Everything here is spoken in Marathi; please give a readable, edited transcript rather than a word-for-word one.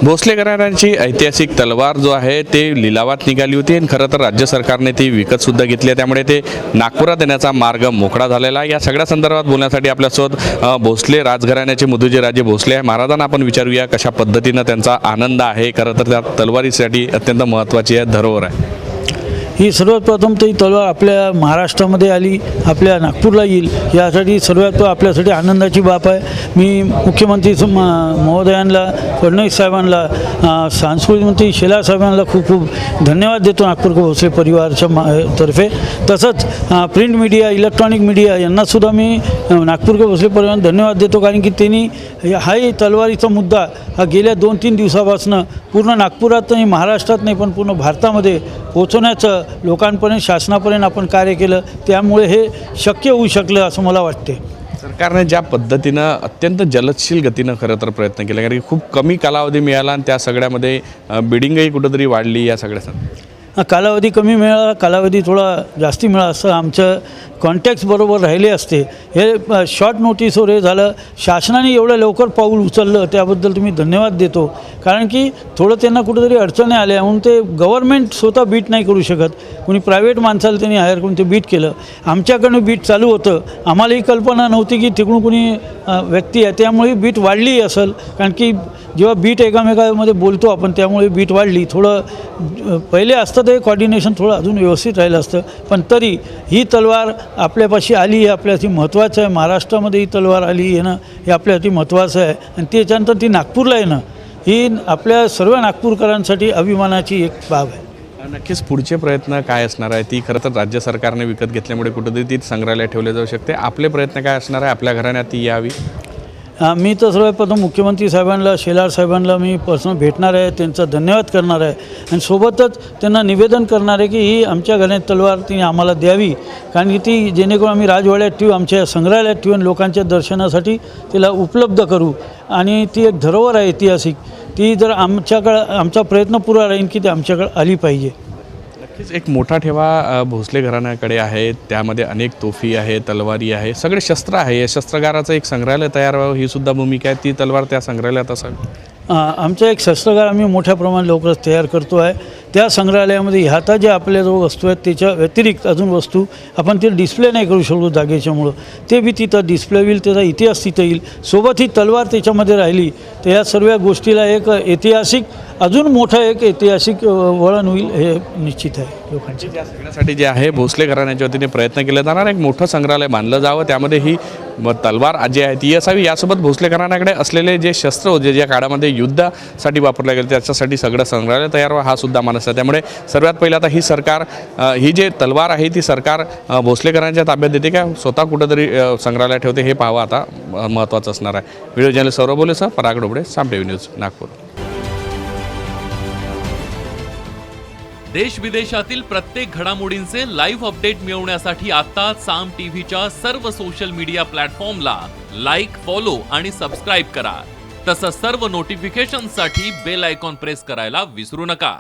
भोसले घराण्यांची ऐतिहासिक तलवार जो आहे ते लिलावात निघाली होती आणि खरं तर राज्य सरकारने ती विकत सुद्धा घेतली आहे, त्यामुळे ते नागपुरात येण्याचा मार्ग मोकळा झालेला आहे। या सगळ्या संदर्भात बोलण्यासाठी आपल्यासोबत भोसले राजघराण्याचे मुदुजी राजे भोसले आहे। महाराजांना आपण विचारूया कशा पद्धतीनं त्यांचा आनंद आहे। खरं तर त्या तलवारीसाठी अत्यंत महत्त्वाची आहे, धरोहर आहे। ही सर्वात प्रथम तर ही तलवार आपल्या महाराष्ट्रामध्ये आली, आपल्या नागपूरला येईल यासाठी सर्वात आपल्यासाठी आनंदाची बाब आहे। मी मुख्यमंत्री महोदयांना, फडणवीस साहेबांना, सांस्कृतिक मंत्री शेलार साहेबांना खूप खूप धन्यवाद देतो नागपूरकर भोसले परिवाराच्या तर्फे। तसंच प्रिंट मीडिया, इलेक्ट्रॉनिक मीडिया यांनासुद्धा मी नागपूरकर भोसले परिवाराला धन्यवाद देतो, कारण की त्यांनी हाही तलवारीचा मुद्दा हा गेल्या 2-3 दिवसापासून पूर्ण नागपुरात नाही, महाराष्ट्रात नाही, पण पूर्ण भारतामध्ये पोहोचवण्याचं लोकांपर्यंत, शासनापर्यंत आपण कार्य केलं, त्यामुळे हे शक्य होऊ शकलं असं मला वाटते। सरकारने ज्या पद्धतीनं अत्यंत जलदशील गतीनं खरं तर प्रयत्न केले, कारण की खूप कमी कालावधी मिळाला आणि त्या सगळ्यामध्ये बिडिंगही कुठंतरी वाढली। या सगळ्या कालावधी कमी मिळाला, कालावधी थोडा जास्ती मिळाला असं आमचं कॉन्टॅक्ट्स बरोबर राहिले असते। हे शॉर्ट नोटीसवर हे झालं, शासनाने एवढं लवकर पाऊल उचललं त्याबद्दल तुम्ही धन्यवाद देतो, कारण की थोडं त्यांना कुठंतरी अडचणी आल्या म्हणून ते गव्हर्नमेंट स्वतः बीट नाही करू शकत, कोणी प्रायव्हेट माणसाला त्यांनी हायर करून ते बीट केलं। आमच्याकडनं बीट चालू होतं, आम्हालाही कल्पना नव्हती की तिकडून कोणी व्यक्ती आहे, त्यामुळे बीट वाढली असेल, कारण की जेव्हा बीट एकामेकामध्ये बोलतो आपण त्यामुळे बीट वाढली। थोडं पहिले असतं ते कॉर्डिनेशन थोडं अजून व्यवस्थित राहिलं असतं, पण तरी ही तलवार आपल्यापाशी आली हे आपल्यासाठी महत्त्वाचं आहे। महाराष्ट्रामध्ये ही तलवार आली येणं हे आपल्यासाठी महत्त्वाचं आहे, आणि त्याच्यानंतर ती नागपूरला येणं ही आपल्या सर्व नागपूरकरांसाठी अभिमानाची एक बाब आहे। नक्कीच पुढचे प्रयत्न काय असणार आहे ती खरं तर राज्य सरकारने विकत घेतल्यामुळे कुठेतरी ती संग्रहालयात ठेवले जाऊ शकते। आपले प्रयत्न काय असणार आहे आपल्या घराण्यात ती यावी? मी तर सर्वात प्रथम मुख्यमंत्री साहेबांना, शेलार साहेबांना मी पर्सनल भेटणार आहे, त्यांचा धन्यवाद करणार आहे, आणि सोबतच त्यांना निवेदन करणार आहे की ही आमच्या घराण्यात तलवार तिने आम्हाला द्यावी, कारण की ती जेणेकरून आम्ही राजवाड्यात ठेवू, आमच्या संग्रहालयात ठेवून लोकांच्या दर्शनासाठी तिला उपलब्ध करू, आणि ती एक धरोहर आहे ऐतिहासिक। ती जर आमचा प्रयत्न पुरा राहील की ती आमच्याकडे आली पाहिजे। नक्कीच एक मोठा ठेवा भोसले घराण्याकडे आहे, त्यामध्ये अनेक तोफी आहे, तलवारी आहे, सगळे शस्त्र आहे। या शस्त्रागाराचं एक संग्रहालय तयार व्हावं ही सुद्धा भूमिका आहे, ती तलवार त्या संग्रहालयात असावी। आमचा एक शस्त्रागार आम्ही मोठ्या प्रमाणात लवकरच तयार करतो आहे। त्या संग्रहालयामध्ये ह्या ज्या आपल्याजवळ वस्तू आहेत त्याच्या व्यतिरिक्त अजून वस्तू आपण ते डिस्प्ले नाही करू शकतो जागेच्यामुळं, ते बी तिथं डिस्प्ले होईल, त्याचा इतिहास तिथं येईल, सोबत ही तलवार त्याच्यामध्ये राहिली तर या सर्व गोष्टीला एक ऐतिहासिक, अजून मोठं एक ऐतिहासिक वळण होईल हे निश्चित आहे लोकांचे। त्या सगळ्यासाठी जे आहे भोसले घराण्याच्या वतीने प्रयत्न केले जाणार, एक मोठं संग्रहालय बांधलं जावं, त्यामध्ये ही तलवार जी आहे ती असावी। यासोबत भोसले घराण्याकडे असलेले जे शस्त्र होते ज्या काळामध्ये युद्धासाठी वापरले गेले त्याच्यासाठी सगळं संग्रहालय तयार व्हावं हा सुद्धा मानस आहे। त्यामुळे सर्वात पहिलं आता ही सरकार ही जे तलवार आहे ती सरकार भोसले घराण्याच्या ताब्यात देते का स्वतः कुठंतरी संग्रहालयात ठेवते हे पाहावं आता महत्त्वाचं असणार आहे। व्हिडिओ जर्नलिस्ट सौरभ बोलेसह पराग डोबळे, साम टीव्ही न्यूज, नागपूर। देश विदेशातील प्रत्येक घडामोडींचे लाईव्ह अपडेट मिळवण्यासाठी आता साम टीव्हीच्या सर्व सोशल मीडिया प्लॅटफॉर्मला लाईक, फॉलो आणि सबस्क्राईब करा। तसंच सर्व नोटिफिकेशनसाठी बेल आयकॉन प्रेस करायला विसरू नका।